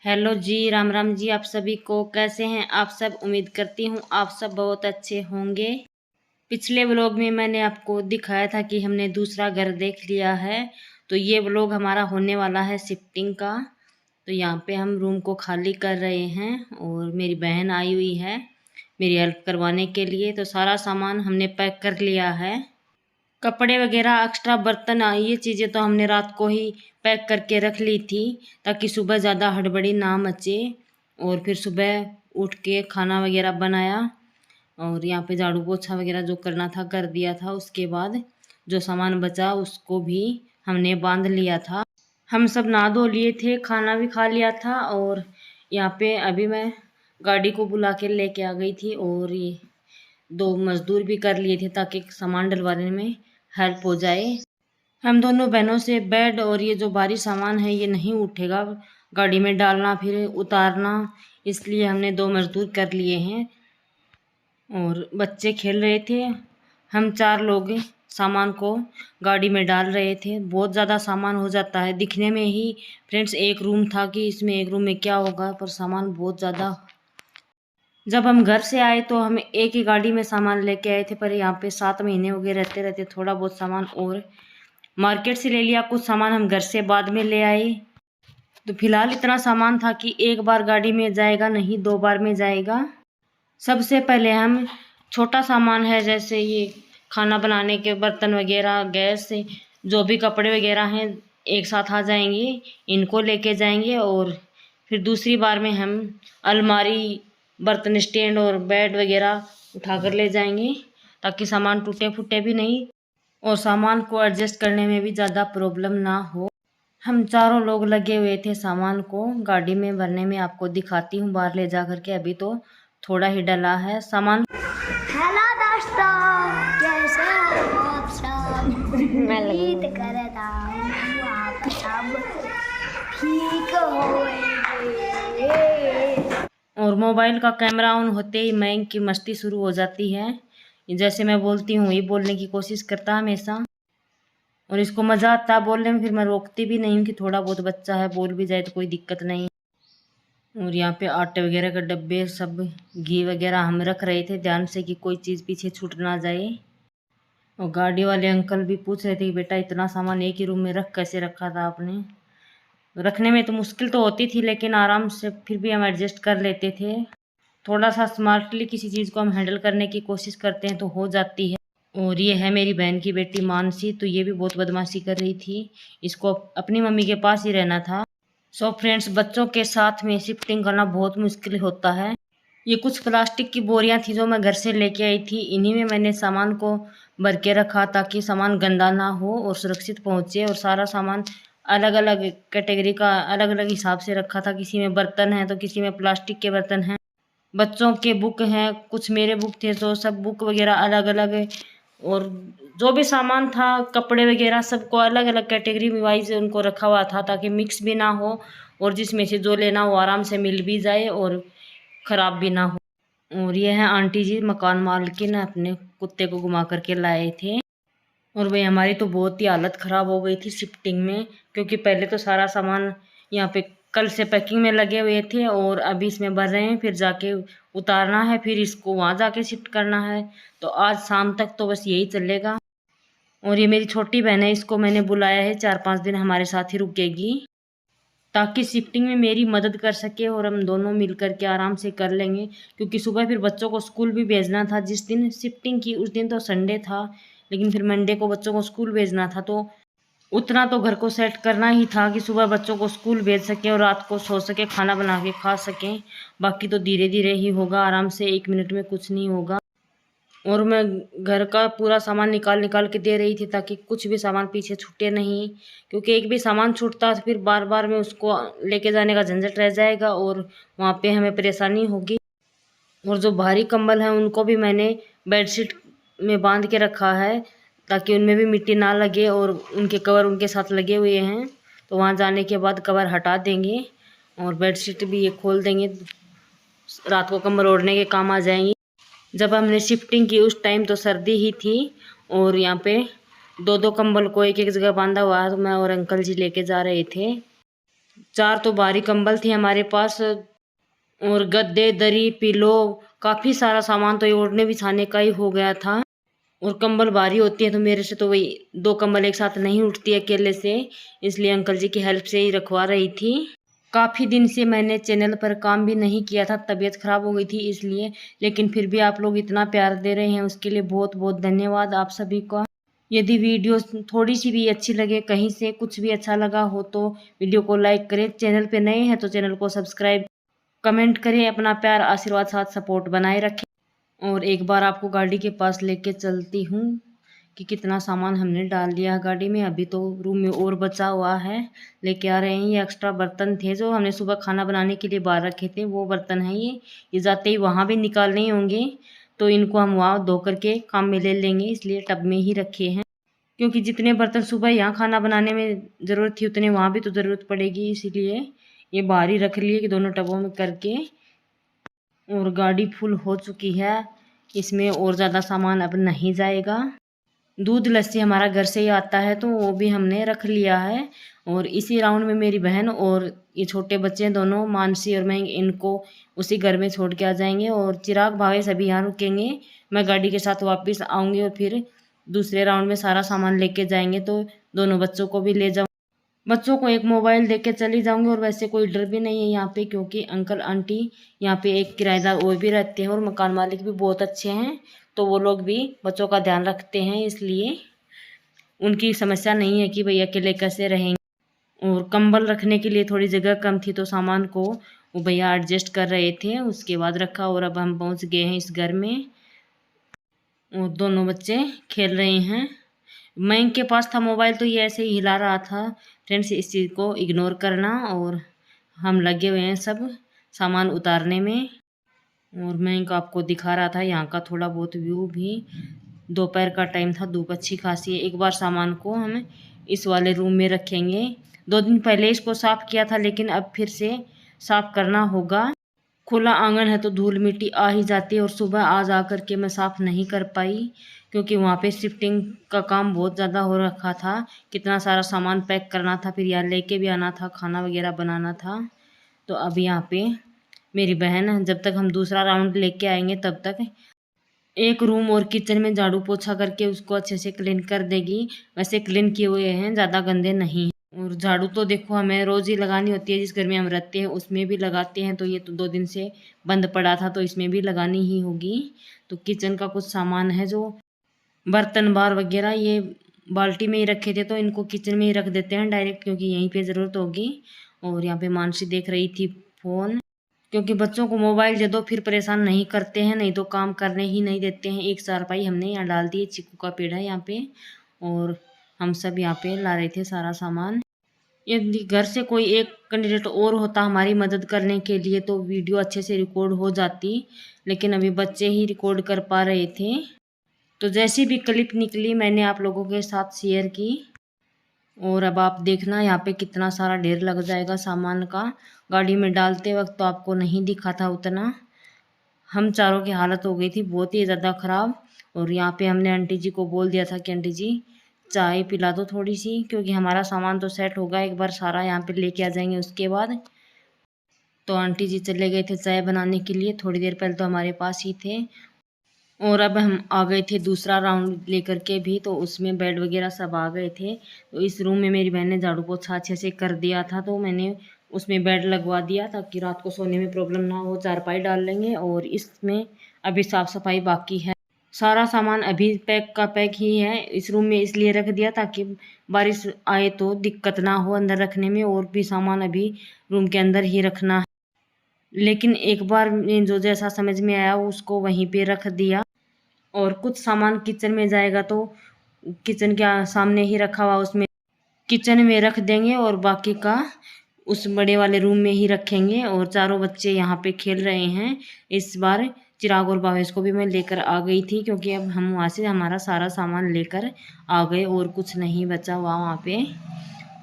Hello जी, राम राम जी। आप सभी को कैसे हैं आप सब। उम्मीद करती हूँ आप सब बहुत अच्छे होंगे। पिछले व्लॉग में मैंने आपको दिखाया था कि हमने दूसरा घर देख लिया है। तो ये व्लॉग हमारा होने वाला है शिफ्टिंग का। तो यहाँ पे हम रूम को खाली कर रहे हैं और मेरी बहन आई हुई है मेरी हेल्प करवाने के लिए। तो सारा सामान हमने पैक कर लिया है। कपड़े वगैरह एक्स्ट्रा बर्तन ये चीज़ें तो हमने रात को ही पैक करके रख ली थी ताकि सुबह ज़्यादा हड़बड़ी ना मचे। और फिर सुबह उठ के खाना वगैरह बनाया और यहाँ पे झाड़ू पोछा वगैरह जो करना था कर दिया था। उसके बाद जो सामान बचा उसको भी हमने बांध लिया था। हम सब नहा धो लिए थे, खाना भी खा लिया था और यहाँ पे अभी मैं गाड़ी को बुला के लेके आ गई थी और ये 2 मजदूर भी कर लिए थे ताकि सामान डलवाने में हेल्प हो जाए। हम दोनों बहनों से बेड और ये जो भारी सामान है ये नहीं उठेगा गाड़ी में डालना फिर उतारना, इसलिए हमने 2 मजदूर कर लिए हैं। और बच्चे खेल रहे थे। हम 4 लोग सामान को गाड़ी में डाल रहे थे। बहुत ज़्यादा सामान हो जाता है दिखने में ही। फ्रेंड्स, एक रूम था कि इसमें एक रूम में क्या होगा, पर सामान बहुत ज़्यादा। जब हम घर से आए तो हम एक ही गाड़ी में सामान लेके आए थे, पर यहाँ पे 7 महीने हो गए रहते रहते थोड़ा बहुत सामान और मार्केट से ले लिया। कुछ सामान हम घर से बाद में ले आए। तो फिलहाल इतना सामान था कि एक बार गाड़ी में जाएगा नहीं, 2 बार में जाएगा। सबसे पहले हम छोटा सामान है जैसे ये खाना बनाने के बर्तन वगैरह, गैस, जो भी कपड़े वगैरह हैं एक साथ आ जाएंगे, इनको लेके जाएंगे। और फिर दूसरी बार में हम अलमारी, बर्तन स्टैंड और बेड वगैरह उठाकर ले जाएंगे ताकि सामान टूटे फूटे भी नहीं और सामान को एडजस्ट करने में भी ज़्यादा प्रॉब्लम ना हो। हम चारों लोग लगे हुए थे सामान को गाड़ी में भरने में। आपको दिखाती हूँ बाहर ले जा करके। अभी तो थोड़ा ही डला है सामान। हेलो दोस्तों, कैसे हो आप सब। उम्मीद करता हूँ आप सब ठीक होंगे। और मोबाइल का कैमरा ऑन होते ही मैं की मस्ती शुरू हो जाती है। जैसे मैं बोलती हूँ ये बोलने की कोशिश करता हमेशा और इसको मज़ा आता है बोलने में। फिर मैं रोकती भी नहीं हूँ कि थोड़ा बहुत बच्चा है, बोल भी जाए तो कोई दिक्कत नहीं। और यहाँ पे आटे वगैरह के डब्बे, सब घी वगैरह हम रख रहे थे ध्यान से कि कोई चीज़ पीछे छूट ना जाए। और गाड़ी वाले अंकल भी पूछ रहे थे कि बेटा इतना सामान एक ही रूम में रख कैसे रखा था आपने। रखने में तो मुश्किल तो होती थी लेकिन आराम से फिर भी हम एडजस्ट कर लेते थे। थोड़ा सा स्मार्टली किसी चीज़ को हम हैंडल करने की कोशिश करते हैं तो हो जाती है। और ये है मेरी बहन की बेटी मानसी। तो ये भी बहुत बदमाशी कर रही थी, इसको अपनी मम्मी के पास ही रहना था। सो फ्रेंड्स, बच्चों के साथ में शिफ्टिंग करना बहुत मुश्किल होता है। ये कुछ प्लास्टिक की बोरियां थी जो मैं घर से लेके आई थी, इन्हीं में मैंने सामान को भर के रखा ताकि सामान गंदा ना हो और सुरक्षित पहुंचे। और सारा सामान अलग अलग कैटेगरी का अलग अलग हिसाब से रखा था। किसी में बर्तन है तो किसी में प्लास्टिक के बर्तन हैं, बच्चों के बुक हैं, कुछ मेरे बुक थे तो सब बुक वगैरह अलग अलग। और जो भी सामान था, कपड़े वगैरह, सबको अलग अलग कैटेगरी वाइज उनको रखा हुआ था ताकि मिक्स भी ना हो और जिसमें से जो लेना हो आराम से मिल भी जाए और ख़राब भी ना हो। और ये है आंटी जी, मकान मालकिन, अपने कुत्ते को घुमा करके लाए थे। और भाई हमारी तो बहुत ही हालत ख़राब हो गई थी शिफ्टिंग में, क्योंकि पहले तो सारा सामान यहाँ पे कल से पैकिंग में लगे हुए थे और अभी इसमें भर रहे हैं, फिर जाके उतारना है, फिर इसको वहाँ जाके शिफ्ट करना है। तो आज शाम तक तो बस यही चलेगा। और ये मेरी छोटी बहन है, इसको मैंने बुलाया है 4-5 दिन हमारे साथ ही रुकेगी ताकि शिफ्टिंग में मेरी मदद कर सके और हम दोनों मिल कर के आराम से कर लेंगे। क्योंकि सुबह फिर बच्चों को स्कूल भी भेजना था। जिस दिन शिफ्टिंग की उस दिन तो संडे था, लेकिन फिर मंडे को बच्चों को स्कूल भेजना था। तो उतना तो घर को सेट करना ही था कि सुबह बच्चों को स्कूल भेज सकें और रात को सो सके, खाना बना के खा सकें। बाकी तो धीरे धीरे ही होगा, आराम से 1 मिनट में कुछ नहीं होगा। और मैं घर का पूरा सामान निकाल निकाल के दे रही थी ताकि कुछ भी सामान पीछे छूटे नहीं। क्योंकि एक भी सामान छूटता तो फिर बार बार में उसको लेके जाने का झंझट रह जाएगा और वहाँ पे हमें परेशानी होगी। और जो भारी कंबल हैं उनको भी मैंने बेडशीट में बांध के रखा है ताकि उनमें भी मिट्टी ना लगे। और उनके कवर उनके साथ लगे हुए हैं, तो वहाँ जाने के बाद कवर हटा देंगे और बेडशीट भी ये खोल देंगे, रात को कंबल ओढ़ने के काम आ जाएंगी। जब हमने शिफ्टिंग की उस टाइम तो सर्दी ही थी और यहाँ पे 2-2 कंबल को एक एक जगह बांधा हुआ है। तो मैं और अंकल जी लेके जा रहे थे। 4 तो भारी कंबल थी हमारे पास, और गद्दे, दरी, पिलो, काफ़ी सारा सामान तो ये ओढ़ने बिछाने का ही हो गया था। और कंबल भारी होती है तो मेरे से तो वही 2 कंबल एक साथ नहीं उठती अकेले से, इसलिए अंकल जी की हेल्प से ही रखवा रही थी। काफ़ी दिन से मैंने चैनल पर काम भी नहीं किया था, तबीयत ख़राब हो गई थी इसलिए, लेकिन फिर भी आप लोग इतना प्यार दे रहे हैं उसके लिए बहुत बहुत धन्यवाद आप सभी का। यदि वीडियो थोड़ी सी भी अच्छी लगे, कहीं से कुछ भी अच्छा लगा हो तो वीडियो को लाइक करें, चैनल पे नए हैं तो चैनल को सब्सक्राइब, कमेंट करें, अपना प्यार आशीर्वाद साथ सपोर्ट बनाए रखें। और एक बार आपको गाड़ी के पास लेके चलती हूँ कि कितना सामान हमने डाल लिया है गाड़ी में। अभी तो रूम में और बचा हुआ है, लेके आ रहे हैं। ये एक्स्ट्रा बर्तन थे जो हमने सुबह खाना बनाने के लिए बाहर रखे थे, वो बर्तन हैं ये जाते ही वहाँ भी निकालने होंगे, तो इनको हम वहाँ धो करके काम में ले लेंगे, इसलिए टब में ही रखे हैं। क्योंकि जितने बर्तन सुबह यहाँ खाना बनाने में ज़रूरत थी उतने वहाँ भी तो ज़रूरत पड़ेगी, इसीलिए ये बाहर ही रख लिए कि दोनों टबों में करके। और गाड़ी फुल हो चुकी है, इसमें और ज़्यादा सामान अब नहीं जाएगा। दूध लस्सी हमारा घर से ही आता है तो वो भी हमने रख लिया है। और इसी राउंड में मेरी बहन और ये छोटे बच्चे दोनों, मानसी और मैं, इनको उसी घर में छोड़ के आ जाएंगे। और चिराग भावे सभी यहाँ रुकेंगे, मैं गाड़ी के साथ वापस आऊँगी और फिर दूसरे राउंड में सारा सामान लेके जाएंगे, तो दोनों बच्चों को भी ले जाऊँ। बच्चों को एक मोबाइल दे के चली जाऊंगी। और वैसे कोई डर भी नहीं है यहाँ पे, क्योंकि अंकल आंटी यहाँ पे एक किराएदार और भी रहते हैं और मकान मालिक भी बहुत अच्छे हैं, तो वो लोग भी बच्चों का ध्यान रखते हैं, इसलिए उनकी समस्या नहीं है कि भई अकेले कैसे रहेंगे। और कंबल रखने के लिए थोड़ी जगह कम थी तो सामान को वो भैया एडजस्ट कर रहे थे, उसके बाद रखा। और अब हम पहुँच गए हैं इस घर में और दोनों बच्चे खेल रहे हैं। मैं के पास था मोबाइल तो ये ऐसे ही हिला रहा था। फ्रेंड्स, इस चीज़ को इग्नोर करना। और हम लगे हुए हैं सब सामान उतारने में। और मैं इनको आपको दिखा रहा था यहाँ का थोड़ा बहुत व्यू भी। दोपहर का टाइम था, धूप अच्छी खासी है। एक बार सामान को हम इस वाले रूम में रखेंगे। 2 दिन पहले इसको साफ़ किया था, लेकिन अब फिर से साफ़ करना होगा। खुला आंगन है तो धूल मिट्टी आ ही जाती है। और सुबह आज आकर के मैं साफ़ नहीं कर पाई, क्योंकि वहाँ पे शिफ्टिंग का काम बहुत ज़्यादा हो रखा था। कितना सारा सामान पैक करना था, फिर यहाँ लेके भी आना था, खाना वगैरह बनाना था। तो अब यहाँ पे मेरी बहन, जब तक हम दूसरा राउंड लेके आएंगे तब तक एक रूम और किचन में झाड़ू पोछा करके उसको अच्छे से क्लीन कर देगी। वैसे क्लीन किए हुए हैं, ज़्यादा गंदे नहीं हैं। और झाड़ू तो देखो हमें रोज़ ही लगानी होती है, जिस घर में हम रहते हैं उसमें भी लगाते हैं, तो ये तो 2 दिन से बंद पड़ा था तो इसमें भी लगानी ही होगी। तो किचन का कुछ सामान है, जो बर्तन बार वगैरह ये बाल्टी में ही रखे थे, तो इनको किचन में ही रख देते हैं डायरेक्ट, क्योंकि यहीं पे ज़रूरत होगी। और यहाँ पे मानसी देख रही थी फ़ोन, क्योंकि बच्चों को मोबाइल दे दो फिर परेशान नहीं करते हैं, नहीं तो काम करने ही नहीं देते हैं। एक चारपाई हमने यहाँ डाल दी, चीकू का पेड़ है यहाँ पे, और हम सब यहाँ पे ला रहे थे सारा सामान। यदि घर से कोई एक कैंडिडेट और होता हमारी मदद करने के लिए तो वीडियो अच्छे से रिकॉर्ड हो जाती, लेकिन अभी बच्चे ही रिकॉर्ड कर पा रहे थे। तो जैसी भी क्लिप निकली मैंने आप लोगों के साथ शेयर की। और अब आप देखना यहाँ पे कितना सारा ढेर लग जाएगा सामान का। गाड़ी में डालते वक्त तो आपको नहीं दिखा था उतना। हम चारों की हालत हो गई थी बहुत ही ज़्यादा ख़राब। और यहाँ पे हमने आंटी जी को बोल दिया था कि आंटी जी चाय पिला दो थोड़ी सी, क्योंकि हमारा सामान तो सेट होगा, एक बार सारा यहाँ पे लेके आ जाएंगे उसके बाद। तो आंटी जी चले गए थे चाय बनाने के लिए, थोड़ी देर पहले तो हमारे पास ही थे। और अब हम आ गए थे दूसरा राउंड लेकर के भी, तो उसमें बेड वगैरह सब आ गए थे। तो इस रूम में मेरी बहन ने झाड़ू पोछा अच्छे से कर दिया था, तो मैंने उसमें बेड लगवा दिया ताकि रात को सोने में प्रॉब्लम ना हो। चारपाई डाल लेंगे। और इसमें अभी साफ़ सफाई बाकी है। सारा सामान अभी पैक का पैक ही है। इस रूम में इसलिए रख दिया ताकि बारिश आए तो दिक्कत ना हो अंदर रखने में। और भी सामान अभी रूम के अंदर ही रखना है, लेकिन एक बार जो जैसा समझ में आया उसको वहीं पे रख दिया। और कुछ सामान किचन में जाएगा तो किचन के सामने ही रखा हुआ उसमें किचन में रख देंगे, और बाकी का उस बड़े वाले रूम में ही रखेंगे। और चारों बच्चे यहाँ पे खेल रहे हैं। इस बार चिराग और भावेश को भी मैं लेकर आ गई थी, क्योंकि अब हम वहाँ से हमारा सारा सामान लेकर आ गए और कुछ नहीं बचा हुआ वहाँ पे।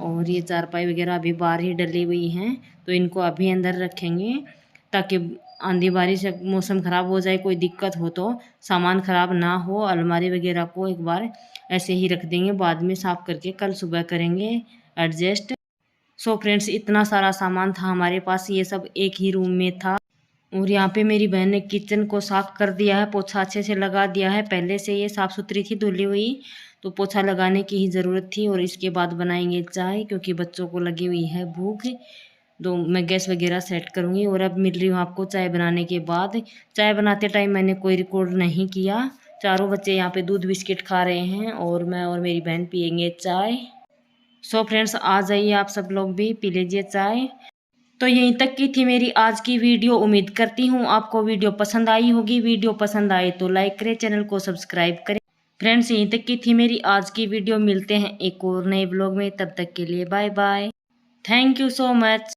और ये चारपाई वगैरह अभी बाहर ही डली हुई हैं, तो इनको अभी अंदर रखेंगे ताकि आंधी बारिश या मौसम ख़राब हो जाए, कोई दिक्कत हो तो सामान ख़राब ना हो। अलमारी वगैरह को एक बार ऐसे ही रख देंगे, बाद में साफ़ करके कल सुबह करेंगे एडजस्ट। सो फ्रेंड्स, इतना सारा सामान था हमारे पास, ये सब एक ही रूम में था। और यहाँ पे मेरी बहन ने किचन को साफ कर दिया है, पोछा अच्छे से लगा दिया है। पहले से ये साफ़ सुथरी थी, धुली हुई, तो पोछा लगाने की ही ज़रूरत थी। और इसके बाद बनाएंगे चाय, क्योंकि बच्चों को लगी हुई है भूख। तो मैं गैस वगैरह सेट करूँगी। और अब मिल रही हूँ आपको चाय बनाने के बाद। चाय बनाते टाइम मैंने कोई रिकॉर्ड नहीं किया। चारों बच्चे यहाँ पे दूध बिस्किट खा रहे हैं और मैं और मेरी बहन पियेंगे चाय। सो फ्रेंड्स, आ जाइए आप सब लोग भी पी लीजिए चाय। तो यहीं तक की थी मेरी आज की वीडियो। उम्मीद करती हूँ आपको वीडियो पसंद आई होगी। वीडियो पसंद आए तो लाइक करें, चैनल को सब्सक्राइब करें। फ्रेंड्स, यहीं तक की थी मेरी आज की वीडियो। मिलते हैं एक और नए ब्लॉग में, तब तक के लिए bye bye. Thank you so much.